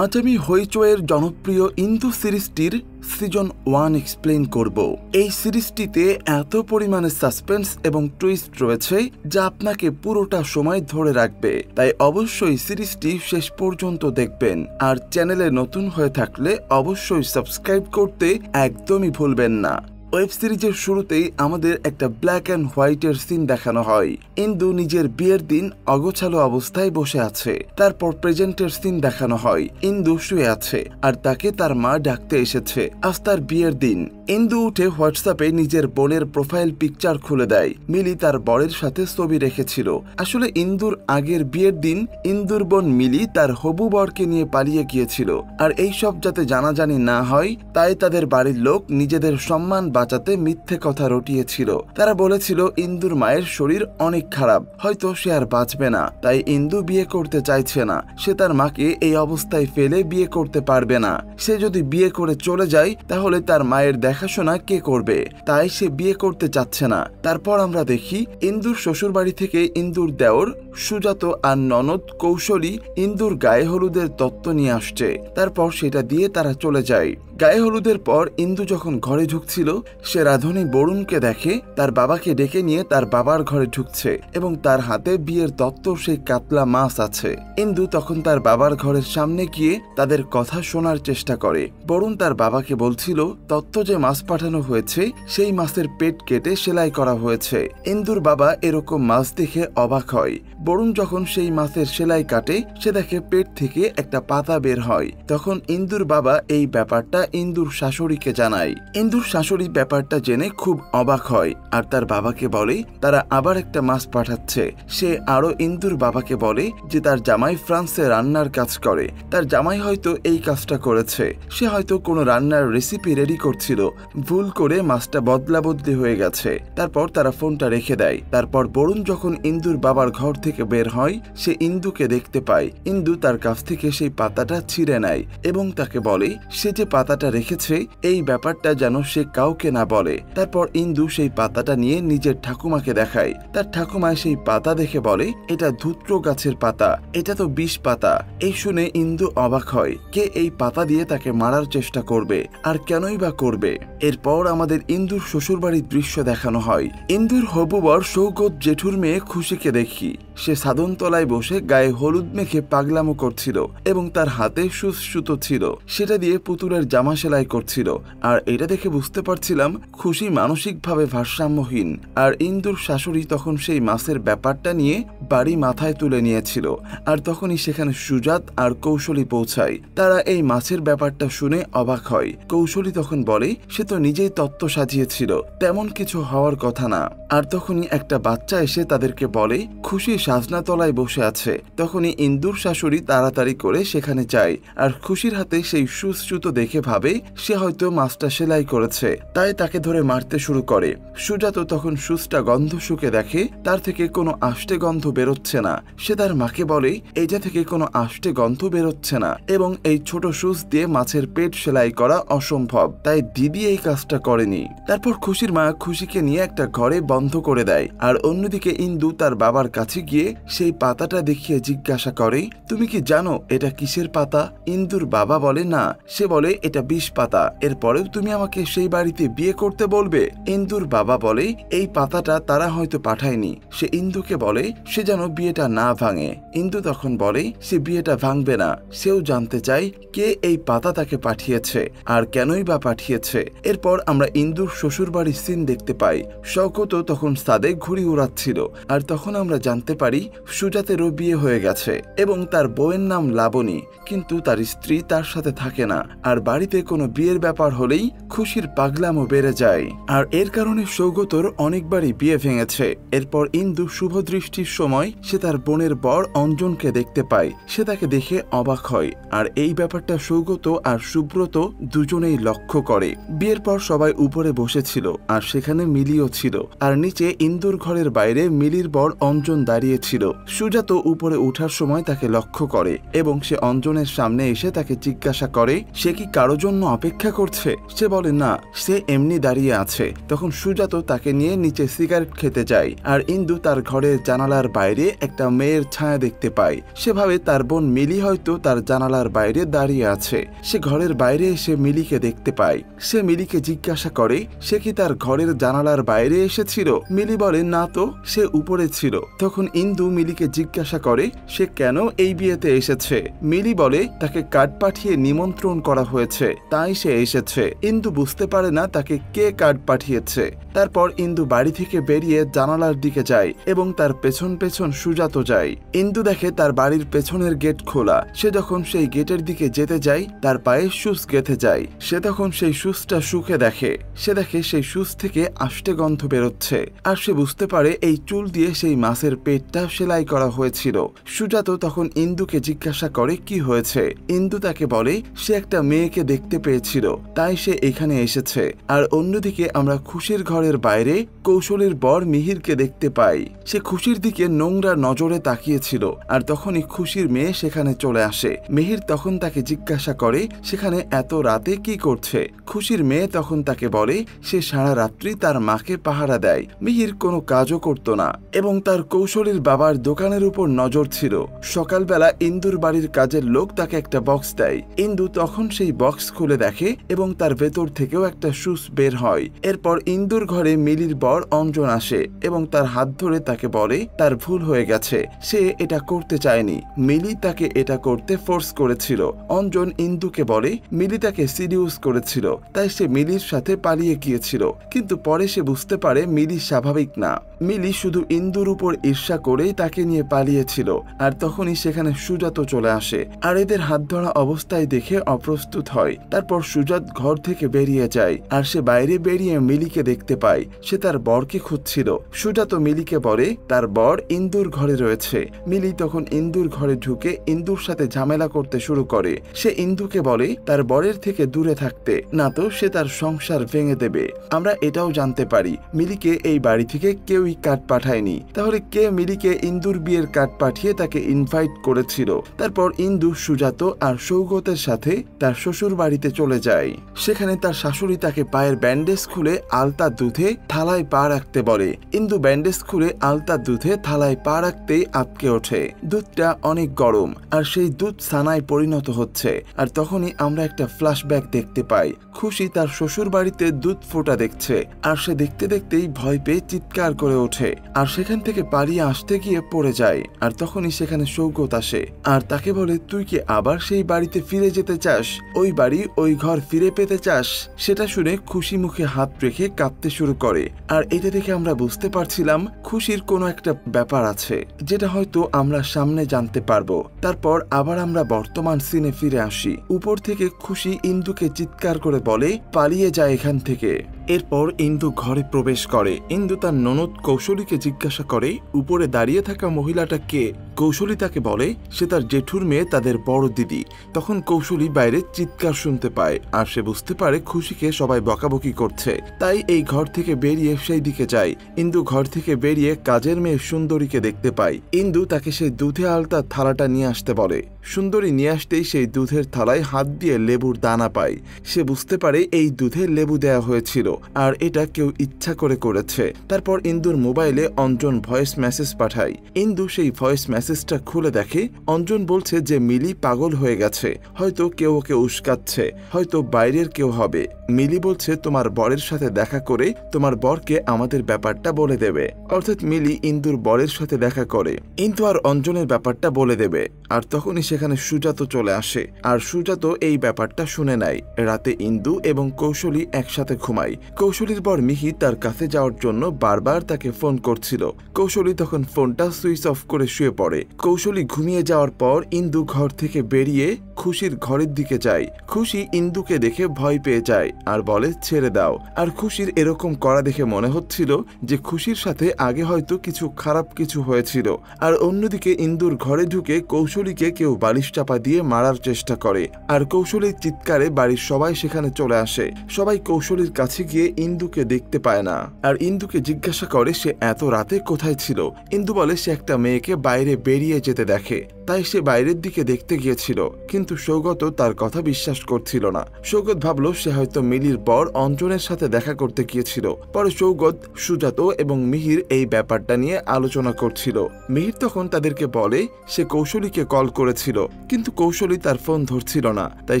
আজ আমি হইচইয়ের জনপ্রিয় ইন্দু সিরিজটির সিজন 1 এক্সপ্লেইন করব। এই সিরিজটিতে এত পরিমাণে সাসপেন্স এবং টুইস্ট রয়েছে যা আপনাকে পুরোটা সময় ধরে রাখবে, তাই অবশ্যই সিরিজটি শেষ পর্যন্ত দেখবেন। আর চ্যানেলে নতুন হয়ে থাকলে অবশ্যই সাবস্ক্রাইব করতে একদমই ভুলবেন না। ওয়েব সিরিজের শুরুতেই আমাদের একটা ব্ল্যাক অ্যান্ড হোয়াইটের সিন দেখানো হয়। ইন্দু নিজের বিয়ের দিন অগোছালো অবস্থায় বসে আছে। তারপর প্রেজেন্টের সিন দেখানো হয়। ইন্দু শুয়ে আছে আর তাকে তার মা ডাকতে এসেছে। আজ তার বিয়ের দিন। ইন্দু উঠে হোয়াটসঅ্যাপে নিজের বোনের প্রোফাইল পিকচার খুলে দেয়। মিলি তার বরের সাথে ছবি রেখেছিল। আসলে ইন্দুর আগের বিয়ের দিন ইন্দুর বোন মিলি তার হবু বরকে নিয়ে পালিয়ে গিয়েছিল। আর এইসব যাতে জানাজানি না হয় তাই তাদের বাড়ির লোক নিজেদের সম্মান বাঁচাতে মিথ্যে কথা রটিয়েছিল। তারা বলেছিল ইন্দুর মায়ের শরীর অনেক খারাপ, হয়তো সে আর বাঁচবে না, তাই ইন্দু বিয়ে করতে চাইছে না। সে তার মাকে এই অবস্থায় ফেলে বিয়ে করতে পারবে না। সে যদি বিয়ে করে চলে যায় তাহলে তার মায়ের দেখাশোনা কে করবে, তাই সে বিয়ে করতে চাচ্ছে না। তারপর আমরা দেখি ইন্দুর শ্বশুর বাড়ি থেকে ইন্দুর দেওর সুজাত আর ননদ কৌশলী ইন্দুর গায়ে হলুদের তত্ত্ব নিয়ে আসছে। তারপর সেটা দিয়ে তারা চলে যায়। গায়ে হলুদের পর ইন্দু যখন ঘরে ঢুকছিল সে রাধুনী বরুণকে দেখে তার বাবাকে ডেকে নিয়ে তার বাবার ঘরে ঢুকছে এবং তার হাতে বিয়ের তত্ত্ব সেই কাতলা মাছ আছে। ইন্দু তখন তার বাবার ঘরের সামনে গিয়ে তাদের কথা শোনার চেষ্টা করে। বরুণ তার বাবাকে বলছিল তত্ত্ব যে মাছ পাঠানো হয়েছে সেই মাছের পেট কেটে সেলাই করা হয়েছে। ইন্দুর বাবা এরকম মাছ দেখে অবাক হয়। বরুণ যখন সেই মাছের সেলাই কাটে সে দেখে পেট থেকে একটা পাতা বের হয়। তখন ইন্দুর বাবা এই ব্যাপারটা ইন্দুর শাশুড়িকে জানায়। ইন্দুর শাশুড়ি ব্যাপারটা জেনে খুব অবাক হয় আর তার বাবাকে বলে তারা আবার একটা মাছ পাঠাচ্ছে। সে আরো ইন্দুর বাবাকে বলে যে তার জামাই ফ্রান্সে রান্নার কাজ করে, তার জামাই হয়তো এই কাজটা করেছে। সে হয়তো কোনো রান্নার রেসিপি রেডি করছিল, ভুল করে মাছটা বদলা বদলি হয়ে গেছে। তারপর তারা ফোনটা রেখে দেয়। তারপর বরুণ যখন ইন্দুর বাবার ঘর থেকে বের হয় সে ইন্দুকে দেখতে পায়। ইন্দু তার কাছ থেকে সেই পাতাটা ছিঁড়ে নেয় এবং তাকে বলে সে যে পাতাটা রেখেছে এই ব্যাপারটা যেন সে কাউকে না বলে। তারপর ইন্দু সেই পাতাটা নিয়ে নিজের ঠাকুমাকে দেখায়। তার ঠাকুমায় সেই পাতা দেখে বলে এটা ধূত্র গাছের পাতা, এটা তো বিষ পাতা। এই শুনে ইন্দু অবাক হয়, কে এই পাতা দিয়ে তাকে মারার চেষ্টা করবে আর কেনই বা করবে। এরপর আমাদের ইন্দুর শ্বশুরবাড়ির দৃশ্য দেখানো হয়। ইন্দুর হবু বর সৌগত জেঠুর মেয়ে খুশিকে দেখি সে সাধন তলায় বসে গায়ে হলুদ মেখে পাগলামো করছিল এবং তার হাতে সুতো ছিল, সেটা দিয়ে পুতুলের জামা সেলাই করছিল। আর এটা দেখে বুঝতে পারছিলাম খুশি মানসিকভাবে ভারসাম্যহীন। আর ইন্দুর শাশুড়ি তখন সেই মাছের ব্যাপারটা নিয়ে বাড়ি মাথায় তুলে নিয়েছিল। আর তখনই সেখানে সুজাত আর কৌশলী পৌঁছায়। তারা এই মাছের ব্যাপারটা শুনে অবাক হয়। কৌশলী তখন বলে সে তো নিজেই তত্ত্ব সাজিয়েছিল, তেমন কিছু হওয়ার কথা না। আর তখনই একটা বাচ্চা এসে তাদেরকে বলে খুশি সাজনা তলায় বসে আছে। তখনই ইন্দুর শাশুড়ি তাড়াতাড়ি করে সেখানে যায় আর খুশির হাতে সেই সুতো দেখে ভাবে সে হয়তো মাছটা সেলাই করেছে, তাই তাকে ধরে মারতে শুরু করে। সুজাত তখন সুচটা গন্ধ শুকে দেখে তার থেকে কোনো আষ্টে গন্ধ বেরোচ্ছে না। সে তার মাকে বলে এইটা থেকে কোনো আষ্টে গন্ধ বেরোচ্ছে না এবং এই ছোট সুচ দিয়ে মাছের পেট সেলাই করা অসম্ভব, তাই দিদি এই কাজটা করেনি। তারপর খুশির মা খুশিকে নিয়ে একটা ঘরে বন্ধ করে দেয়। আর অন্যদিকে ইন্দু তার বাবার কাছে গিয়ে সেই পাতাটা দেখিয়ে জিজ্ঞাসা করে তুমি কি জানো এটা কিসের পাতা? ইন্দুর বাবা বলে না, সে বলে এটা বিষ পাতা, এরপরেও তুমি আমাকে সেই বাড়িতে বিয়ে করতে বলবে? ইন্দুর বাবা বলে এই পাতাটা তারা হয়তো পাঠায়নি। সে ইন্দুকে বলে সে যেন বিয়েটা না ভাঙে। ইন্দু তখন বলে সে বিয়েটা ভাঙবে না। সেও জানতে চায় কে এই পাতা তাকে পাঠিয়েছে আর কেনই বা পাঠিয়েছে। এরপর আমরা ইন্দুর শ্বশুর বাড়ির সিন দেখতে পাই। শওকতও তখন ছাদে ঘুড়ি উড়াচ্ছিল। আর তখন আমরা জানতে পারি সুজাতেরও বিয়ে হয়ে গেছে এবং তার বউয়ের নাম লাবণী, কিন্তু তার স্ত্রী তার সাথে থাকে না। আর বাড়িতে কোনো বিয়ের ব্যাপার হলেই খুশির পাগলামও বেড়ে যায়। আর এর কারণে সৌগতর অনেকবারই বিয়ে ভেঙেছে। এরপর ইন্দু শুভ দৃষ্টির সময় সে তার বোনের বর অঞ্জনকে দেখতে পায়। সে তাকে দেখে অবাক হয়। আর এই ব্যাপারটা সৌগত আর সুব্রত দুজনেই লক্ষ্য করে। বিয়ের পর সবাই উপরে বসেছিল আর সেখানে মিলিও ছিল। আর নিচে ইন্দুর ঘরের বাইরে মিলির বর অঞ্জন দাঁড়িয়ে দাঁড়িয়েছিল। সুজাত উপরে ওঠার সময় তাকে লক্ষ্য করে এবং সে অঞ্জনের সামনে এসে তাকে জিজ্ঞাসা করে সে কি কারো জন্য অপেক্ষা করছে। সে বলে না, সে এমনি দাঁড়িয়ে আছে। তখন সুজাত তাকে নিয়ে নিচে সিগারেট খেতে যায় আর ইন্দু তার ঘরের জানালার বাইরে একটা মেয়ের ছায়া দেখতে পায়। সে ভাবে তার বোন মিলি হয়তো তার জানালার বাইরে দাঁড়িয়ে আছে। সে ঘরের বাইরে এসে মিলিকে দেখতে পায়। সে মিলিকে জিজ্ঞাসা করে সে কি তার ঘরের জানালার বাইরে এসেছিল। মিলি বলে না তো, সে উপরে ছিল। তখন ইন্দু মিলিকে জিজ্ঞাসা করে সে কেন এই বিয়েতে এসেছে। মিলি বলে তাকে কার্ড পাঠিয়ে নিমন্ত্রণ করা হয়েছে, তাই সে এসেছে। ইন্দু বুঝতে পারে না তাকে কে কার্ড পাঠিয়েছে। তারপর ইন্দু বাড়ি থেকে বেরিয়ে জানালার দিকে যায় এবং তার পেছন পেছন সুজাত যায়। ইন্দু দেখে তার বাড়ির পেছনের গেট খোলা। সে যখন সেই গেটের দিকে যেতে যায় তার পায়ে শুজ গেঁথে যায়। সে তখন সেই শুজটা শুকে দেখে। সে দেখে সেই শুজ থেকে আষ্টে গন্ধ বেরোচ্ছে আর সে বুঝতে পারে এই চুল দিয়ে সেই মাছের পেটটা সেলাই করা হয়েছিল। সুজাত তখন ইন্দুকে জিজ্ঞাসা করে কি হয়েছে। ইন্দু তাকে বলে সে একটা মেয়েকে দেখতে পেয়েছিল, তাই সে এখানে এসেছে। আর অন্যদিকে আমরা খুশির ঘরের বাইরে কৌশলের বর মিহিরকে দেখতে পাই। সে খুশির দিকে নোংরা নজরে তাকিয়েছিল আর তখনই খুশির মেয়ে সেখানে চলে আসে। মিহির তখন তাকে জিজ্ঞাসা করে সেখানে এত রাতে কি করছে। খুশির মেয়ে তখন তাকে বলে সে সারা রাত্রি তার মাকে পাহারা দেয়। মিহির কোনো কাজও করত না এবং তার কৌশলীর বাবার দোকানের উপর নজর ছিল। সকালবেলা ইন্দুর বাড়ির কাজের লোক তাকে একটা বক্স দেয়। ইন্দু তখন সেই বক্স খুলে দেখে এবং তার ভেতর থেকেও একটা শুজ বের হয়। এরপর ইন্দুর ঘরে মিলির বর অঞ্জন আসে এবং তার হাত ধরে তাকে বলে তার ভুল হয়ে গেছে, সে এটা করতে চায়নি, মিলি তাকে এটা করতে ফোর্স করেছিল। অঞ্জন ইন্দুকে বলে মিলি তাকে সিডিউস করেছিল, তাই সে মিলির সাথে পালিয়ে গিয়েছিল। কিন্তু পরে সে বুঝতে পারে মিলি স্বাভাবিক না, মিলি শুধু ইন্দুর উপর ঈর্ষা করেই তাকে নিয়ে পালিয়েছিল। আর তখনই সেখানে সুজাত চলে আসে আর এদের হাত ধরা অবস্থায় দেখে অপ্রস্তুত হয়। তারপর সুজাত ঘর থেকে বেরিয়ে যায় আর সে বাইরে বেরিয়ে মিলিকে দেখতে পায়। সে তার বরকে খুঁজছিল। সুজাত মিলিকে বলে তার বর ইন্দুর ঘরে রয়েছে। মিলি তখন ইন্দুর ঘরে ঢুকে ইন্দুর সাথে ঝামেলা করতে শুরু করে। সে ইন্দুকে বলে তার বরের থেকে দূরে থাকতে, না তো সে তার সংসার ভেঙে দেবে। আমরা এটাও জানতে পারি মিলিকে এই বাড়ি থেকে কেউই কার্ড পাঠায়নি। তাহলে কে মিলিকে ইন্দুর বিয়ের কার্ড পাঠিয়ে তাকে ইনভাইট করেছিল। তারপর ইন্দু সুজাত আর সৌগতের সাথে তার শ্বশুর বাড়িতে চলে যায়। সেখানে তার শাশুড়ি তাকে পায়ের ব্যান্ডেজ খুলে আলতা দুধে থালায় পা রাখতে বলে। ইন্দু ব্যান্ডেজ খুলে আলতা দুধে থালায় পা রাখতেই আটকে ওঠে। দুধটা অনেক গরম আর সেই দুধ সানায় পরিণত হচ্ছে। আর তখনই আমরা একটা ফ্ল্যাশব্যাক দেখতে পাই। খুশি তার শ্বশুর বাড়িতে দুধ ফোটা দেখছে আর সে দেখতে দেখতেই ভয় পেয়ে চিৎকার করে ওঠে আর সেখান থেকে পালিয়ে আসতে গিয়ে পড়ে যায়। আর তখনই সেখানে সৌগত আসে আর তাকে বলে তুই কি আবার সেই বাড়িতে ফিরে যেতে চাস, ওই বাড়ি ওই ঘর ফিরে পেতে চাস। সেটা শুনে খুশি মুখে হাত রেখে কাঁদতে শুরু করে। আর এটা দেখে আমরা বুঝতে পারছিলাম খুশির কোনো একটা ব্যাপার আছে যেটা হয়তো আমরা সামনে জানতে পারবো। তারপর আবার আমরা বর্তমান সিনে ফিরে আসি। উপর থেকে খুশি ইন্দুকে চিৎকার করে বলে পালিয়ে যায় এখান থেকে। এরপর ইন্দু ঘরে প্রবেশ করে। ইন্দু তার ননদ কৌশলীকে জিজ্ঞাসা করে উপরে দাঁড়িয়ে থাকা মহিলাটা কে। কৌশলী তাকে বলে সে তার জেঠুর মেয়ে, তাদের বড় দিদি। তখন কৌশলী বাইরে চিৎকার শুনতে পায় আর সে বুঝতে পারে খুশিকে সবাই বকাবকি করছে, তাই এই ঘর থেকে বেরিয়ে সেই দিকে যায়। ইন্দু ঘর থেকে বেরিয়ে কাজের মেয়ে সুন্দরীকে দেখতে পায়। ইন্দু তাকে সেই দুধে আলতা থালাটা নিয়ে আসতে বলে। সুন্দরী নিয়ে আসতেই সেই দুধের থালায় হাত দিয়ে লেবুর দানা পায়। সে বুঝতে পারে এই দুধে লেবু দেয়া হয়েছিল আর এটা কেউ ইচ্ছা করে করেছে। তারপর ইন্দুর মোবাইলে অঞ্জন ভয়েস মেসেজ পাঠায়। ইন্দু সেই ভয়েস মেসেজটা খুলে দেখে অঞ্জন বলছে যে মিলি পাগল হয়ে গেছে, হয়তো কেউ ওকে উস্কাচ্ছে, হয়তো বাইরের কেউ হবে। মিলি বলছে তোমার বরের সাথে দেখা করে তোমার বরকে আমাদের ব্যাপারটা বলে দেবে। অর্থাৎ মিলি ইন্দুর বরের সাথে দেখা করে ইন্দু আর অঞ্জনের ব্যাপারটা বলে দেবে। আর তখনই সেখানে সুজাত চলে আসে আর সুজাত এই ব্যাপারটা শুনে নেয়। রাতে ইন্দু এবং কৌশলী একসাথে ঘুমায়। কৌশলীর বর মিহি তার কাছে যাওয়ার জন্য বারবার তাকে ফোন করছিল। কৌশলী তখন ফোনটা সুইচ অফ করে শুয়ে পড়ে। পড়ে। কৌশলী ঘুমিয়ে যাওয়ার পর ইন্দু ঘর থেকে বেরিয়ে খুশির ঘরের দিকে যায়। খুশি ইন্দুকে দেখে ভয় পেয়ে যায় আর বলে ছেড়ে দাও। আর খুশির এরকম করা দেখে মনে হচ্ছিল যে খুশির সাথে আগে হয়তো কিছু খারাপ কিছু হয়েছিল। আর অন্যদিকে ইন্দুর ঘরে ঢুকে কৌশলীকে কেউ বালিশ চাপা দিয়ে মারার চেষ্টা করে। আর কৌশলীর চিৎকারে বাড়ির সবাই সেখানে চলে আসে। সবাই কৌশলীর কাছে গিয়ে ইন্দুকে দেখতে পায় না আর ইন্দুকে জিজ্ঞাসা করে সে এত রাতে কোথায় ছিল। ইন্দু বলে সে একটা মেয়েকে বাইরে বেরিয়ে যেতে দেখে, তাই সে বাইরের দিকে দেখতে গিয়েছিল। কিন্তু সৌগত তার কথা বিশ্বাস করছিল না। সৌগত ভাবল সে হয়তো মিলির বর অঞ্জনের সাথে দেখা করতে গিয়েছিল। পরে সৌগত, সুজাত এবং মিহির এই ব্যাপারটা নিয়ে আলোচনা করছিল। মিহির তখন তাদেরকে বলে সে কৌশলীকে কল করেছিল, কিন্তু কৌশলী তার ফোন ধরছিল না। তাই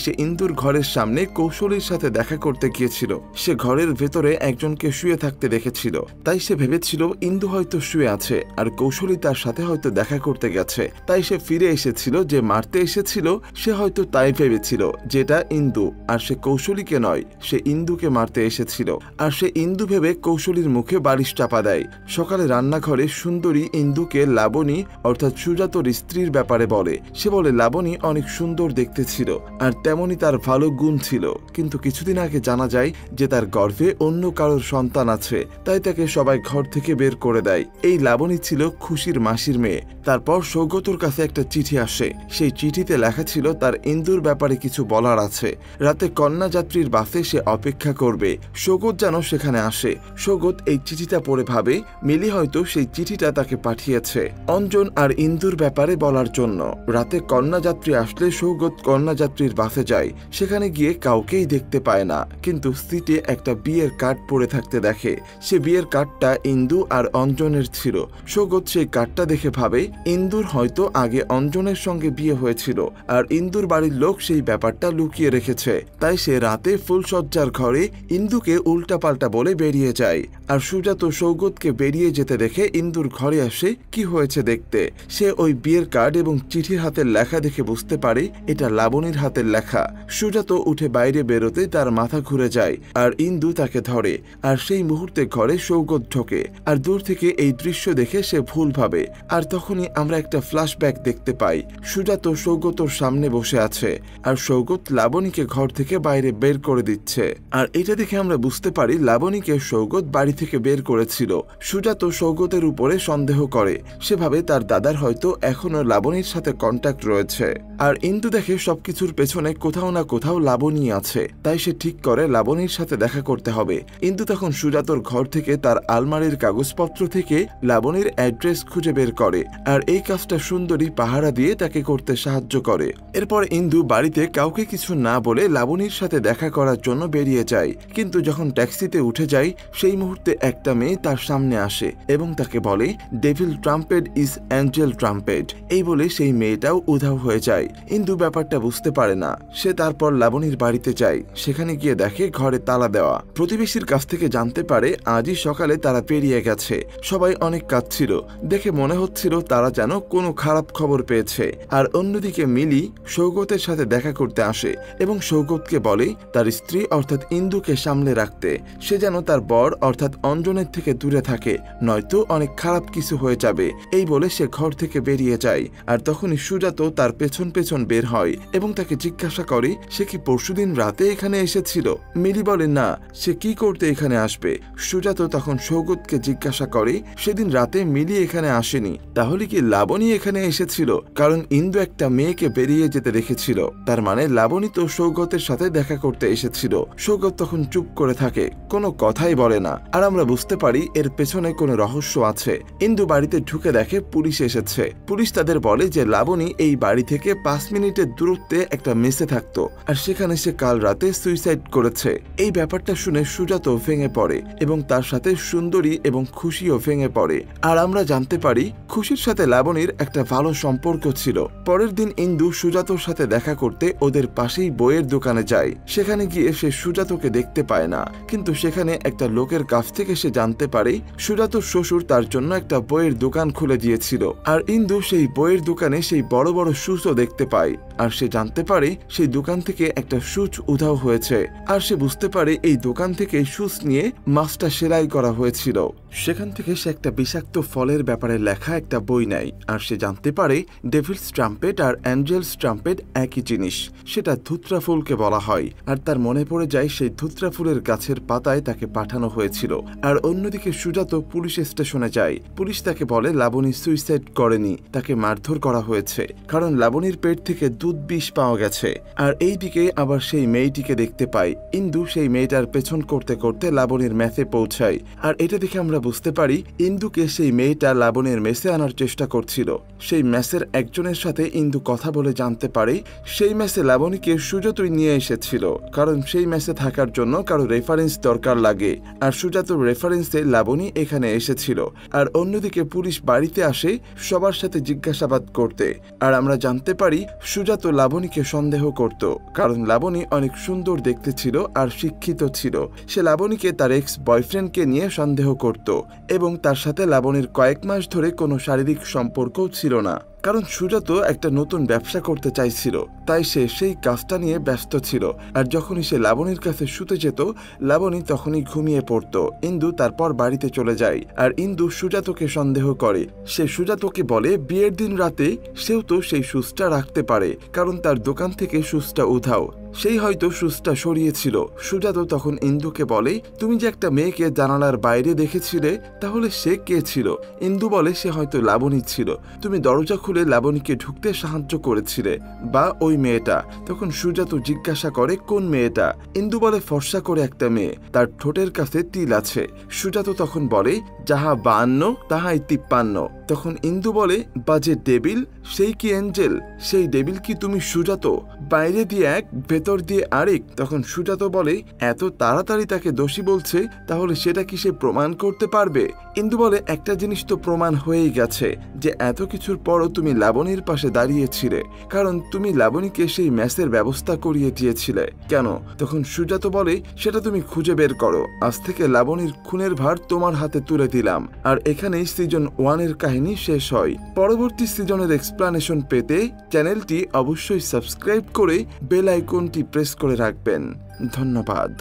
সে ইন্দুর ঘরের সামনে কৌশলীর সাথে দেখা করতে গিয়েছিল। সে ঘরের ভেতরে একজনকে শুয়ে থাকতে দেখেছিল, তাই সে ভেবেছিল ইন্দু হয়তো শুয়ে আছে আর কৌশলী তার সাথে হয়তো দেখা করতে গেছে। তাই সে ফিরে এসেছিল, যে মারতে এসেছিল সে হয়তো তাই ভেবেছিল যেটা ইন্দু, আর সে কৌশলীকে নয়, সে ইন্দুকে মারতে এসেছিল। আর সে ইন্দু ভেবে কৌশলীর মুখে বালিশ চাপা দেয়। সকালে রান্নাঘরে সুন্দরী ইন্দুকে লাবণী অর্থাৎ সুজাতর স্ত্রীর ব্যাপারে বলে। সে বলে লাবণী অনেক সুন্দর দেখতে ছিল আর তেমনি তার ভালো গুণ ছিল, কিন্তু কিছুদিন আগে জানা যায় যে তার গর্ভে অন্য কারোর সন্তান আছে, তাই তাকে সবাই ঘর থেকে বের করে দেয়। এই লাবণী ছিল খুশির মাসির মেয়ে। তারপর সৌগতর কাছে একটা চিঠি আসে। সেই চিঠিতে লেখা ছিল তার ইন্দুর ব্যাপারে কিছু বলার আছে। রাতে কন্যা যাত্রীর বাসে সে অপেক্ষা করবে। সৌগত যেন সেখানে আসে। সৌগত এই চিঠিটা পড়ে ভাবে মিলি হয়তো সেই চিঠিটা তাকে পাঠিয়েছে অঞ্জন আর ইন্দুর ব্যাপারে বলার জন্য। রাতে কন্যা যাত্রী আসলে সৌগত কন্যা যাত্রীর বাসে যায়। সেখানে গিয়ে কাউকেই দেখতে পায় না, কিন্তু সিটে একটা বিয়ের কার্ড পড়ে থাকতে দেখে। সে বিয়ের কার্ডটা ইন্দু আর অঞ্জনের ছিল। সৌগত সেই কার্ডটা দেখে ভাবে ইন্দুর হয়তো আগে অঞ্জনের সঙ্গে বিয়ে হয়েছিল আর ইন্দুর বাড়ির লোক সেই ব্যাপারটা লুকিয়ে রেখেছে। তাই সে রাতে ফুলসজ্জার ঘরে ইন্দুকে উল্টাপাল্টা বলে বেরিয়ে যায়। আর সুজাত সৌগতকে বেরিয়ে যেতে দেখে ইন্দুর ঘরে আসে কি হয়েছে দেখতে। সে ওই বিয়ের কার্ড এবং চিঠির হাতের লেখা দেখে বুঝতে পারে এটা লাবণীর হাতের লেখা। সুজাত উঠে বাইরে বেরোতে তার মাথা ঘুরে যায় আর ইন্দু তাকে ধরে। আর সেই মুহূর্তে ঘরে সৌগত ঢোকে আর দূর থেকে এই দৃশ্য দেখে সে ভুল ভাবে। আর তখনই আমরা একটা ফ্ল্যাশব্যাক দেখতে পাই। সুজাত সৌগতর সামনে বসে আছে আর সৌগত লাবণীকে ঘর থেকে বাইরে বের করে দিচ্ছে। আর এটা দেখে আমরা বুঝতে পারি লাবণীকে সৌগত বাড়ি থেকে বের করেছিল। সুজাত সৌগতের উপরে সন্দেহ করে। সেভাবে তার দাদার হয়তো এখনো লাবণীর সাথে কন্ট্যাক্ট রয়েছে। আর ইন্দু দেখে সবকিছুর পেছনে কোথাও না কোথাও লাবণী আছে, তাই সে ঠিক করে লাবণীর সাথে দেখা করতে হবে। ইন্দু তখন সুজাতর ঘর থেকে তার আলমারির কাগজপত্র থেকে লাবণীর অ্যাড্রেস খুঁজে বের করে আর এই কাজটা সুন্দরী পাহারা দিয়ে তাকে করতে সাহায্য করে। এরপর ইন্দু বাড়িতে কাউকে কিছু না বলে লাবণীর সাথে দেখা করার জন্য বেরিয়ে যায়। কিন্তু যখন ট্যাক্সিতে উঠে যায় সেই মুহূর্তে একটা মেয়ে তার সামনে আসে এবং তাকে বলে devil trumpet is Angel trumpet. এই বলে সেই মেয়েটাও উধাও হয়ে যায়। ইন্দু ব্যাপারটা বুঝতে পারে না। সে তারপর লাবণীর বাড়িতে যায়। সেখানে গিয়ে দেখে ঘরে তালা দেওয়া। প্রতিবেশীর কাছ থেকে জানতে পারে আজই সকালে তারা পেরিয়ে গেছে। সবাই অনেক কাঁদছিল দেখে মনে হচ্ছিল তারা যেন কোনো খারাপ খবর পেয়েছে। আর অন্যদিকে মিলি সৌগতের সাথে দেখা করতে আসে এবং সৌগতকে বলে তার স্ত্রী অর্থাৎ ইন্দুকে সামলে রাখতে। সে যেন তার বর অর্থাৎ অঞ্জনের থেকে দূরে থাকে, নয়তো অনেক খারাপ কিছু হয়ে যাবে। এই বলে সে ঘর থেকে বেরিয়ে যায়। আর তখনই সুজাত তার পেছন পেছন বের হয় এবং তাকে জিজ্ঞাসা করে সে কি পরশুদিন রাতে এখানে এসেছিল। মিলি বলে না, সে কি করতে এখানে আসবে। সুজাত তখন সৌগতকে জিজ্ঞাসা করে সেদিন রাতে মিলি এখানে আসেনি, তাহলে কি লাবণী এখানে এসেছিল? কারণ ইন্দু একটা মেয়েকে বেরিয়ে যেতে দেখেছিল, তার মানে লাবণী তো সৌগতের সাথে দেখা করতে এসেছিল। সৌগত তখন চুপ করে থাকে, কোনো কথাই বলে না। আর আমরা বুঝতে পারি এর পেছনে কোনো রহস্য আছে। ইন্দু বাড়িতে ঢুকে দেখে পুলিশ এসেছে। পুলিশ তাদের বলে যে লাবণী এই বাড়ি থেকে 5 মিনিটের দূরত্বে একটা মেসে থাকতো আর সেখানে সে কাল রাতে সুইসাইড করেছে। এই ব্যাপারটা শুনে সুজাত ভেঙে পড়ে এবং তার সাথে সুন্দরী এবং খুশিও ভেঙে পড়ে। আর আমরা জানতে পারি খুশির সাথে লাবণীর একটা ভালো সম্পর্ক ছিল। পরের দিন ইন্দু সুজাতর সাথে দেখা করতে ওদের পাশেই বইয়ের দোকানে যায়। সেখানে গিয়ে সে সুজাতকে দেখতে পায় না, কিন্তু সেখানে একটা লোকের কাছ থেকে সে জানতে পারে সুজাতর শ্বশুর তার জন্য একটা বইয়ের দোকান খুলে দিয়েছিল। আর ইন্দু সেই বইয়ের দোকানে সেই বড় বড় শুজও দেখতে পায় আর সে জানতে পারে সেই দোকান থেকে একটা শুজ উধাও হয়েছে। আর সে বুঝতে পারে এই দোকান থেকে শুজ নিয়ে মাছটা সেলাই করা হয়েছিল। সেখান থেকে সে একটা বিষাক্ত ফলের ব্যাপারে লেখা একটা বই নেয়। নেয় আর সে জানতে পারে ডেভিলস ট্রাম্পেট আর অ্যাঞ্জেলস ট্রাম্পেট একই জিনিস, সেটা ধুত্রা ফুলকে বলা হয়। আর তার মনে পড়ে যায় সেই ধুত্রা ফুলের গাছের পাতায় তাকে পাঠানো হয়েছিল। আর অন্যদিকে সুজাত পুলিশ স্টেশনে যায়। পুলিশ তাকে বলে লাবণী সুইসাইড করেনি, তাকে মারধর করা হয়েছে, কারণ লাবণীর পেট থেকে দুধ বিষ পাওয়া গেছে। আর এইদিকে আবার সেই মেয়েটিকে দেখতে পাই। ইন্দু সেই মেয়েটার পেছন করতে করতে লাবণীর মেসে পৌঁছায়। আর এটা দেখে আমরা বুঝতে পারি ইন্দুকে সেই মেয়েটা লাবণীর মেসে আনার চেষ্টা করছিল। সেই মেসের একজনের সাথে ইন্দু কথা বলে জানতে পারে সেই মেসে লাবণীকে সুজাতই নিয়ে এসেছিল, কারণ সেই মেসে থাকার জন্য কারো রেফারেন্স দরকার লাগে। আর সুজাতর রেফারেন্সে লাবণী এখানে এসেছিল। আর অন্যদিকে পুলিশ বাড়িতে আসে সবার সাথে জিজ্ঞাসাবাদ করতে। আর আমরা জানতে পারি সুজাত লাবণীকে সন্দেহ করত, কারণ লাবণী অনেক সুন্দর দেখতে ছিল আর শিক্ষিত ছিল। সে লাবণীকে তার এক্স বয়ফ্রেন্ডকে নিয়ে সন্দেহ করত এবং তার সাথে লাবণীর কয়েক মাস ধরে কোনো শারীরিক সম্পর্কও ছিল না, কারণ সুজাত একটা নতুন ব্যবসা করতে চাইছিল, তাই সে সেই কাজটা নিয়ে ব্যস্ত ছিল। আর যখনই সে লাবণীর কাছে শুতে যেত লাবণী তখনই ঘুমিয়ে পড়ত। ইন্দু তারপর বাড়িতে চলে যায়। আর ইন্দু সুজাতকে সন্দেহ করে। সে সুজাতকে বলে বিয়ের দিন রাতে সেও তো সেই সুচটা রাখতে পারে, কারণ তার দোকান থেকে সুচটা উধাও, সেই হয়তো সুচটা সরিয়েছিল। সুজাত তখন ইন্দুকে বলে তুমি যে একটা মেয়েকে জানালার বাইরে দেখেছিলে, তাহলে সে কে ছিল? ইন্দু বলে সে হয়তো লাবণী ছিল, তুমি দরজা খুলে লাবণীকে ঢুকতে সাহায্য করেছিলে, বা ওই মেয়েটা। তখন সুজাত জিজ্ঞাসা করে কোন মেয়েটা? ইন্দু বলে ফর্সা করে একটা মেয়ে, তার ঠোঁটের কাছে তিল আছে। সুজাত তখন বলে যাহা 52 তাহাই 53। তখন ইন্দু বলে বাজে ডেবিল, সেই কি এঞ্জেল? সেই ডেবিল কি তুমি সুজাত? বাইরে দিয়ে এক ভেতর দিয়ে আরেক। তখন সুজাত বলে এত তাড়াতাড়ি তাকে দোষী বলছে, তাহলে সেটা কি সে প্রমাণ করতে পারবে? ইন্দু বলে একটা জিনিস তো প্রমাণ হয়েই গেছে, যে এত কিছুর পরও তুমি লাবণীর পাশে দাঁড়িয়েছিলে, কারণ তুমি লাবণীকে সেই ম্যাচের ব্যবস্থা করিয়ে দিয়েছিলে। কেন? তখন সুজাত বলে সেটা তুমি খুঁজে বের করো, আজ থেকে লাবণীর খুনের ভার তোমার হাতে তুলে দিলাম। আর এখানেই সিজন 1 এর কাহিনী শেষ হয়। পরবর্তী সিজনের এক্সপ্লানেশন পেতে চ্যানেলটি অবশ্যই সাবস্ক্রাইব করে বেল আইকনটি প্রেস করে রাখবেন। ধন্যবাদ।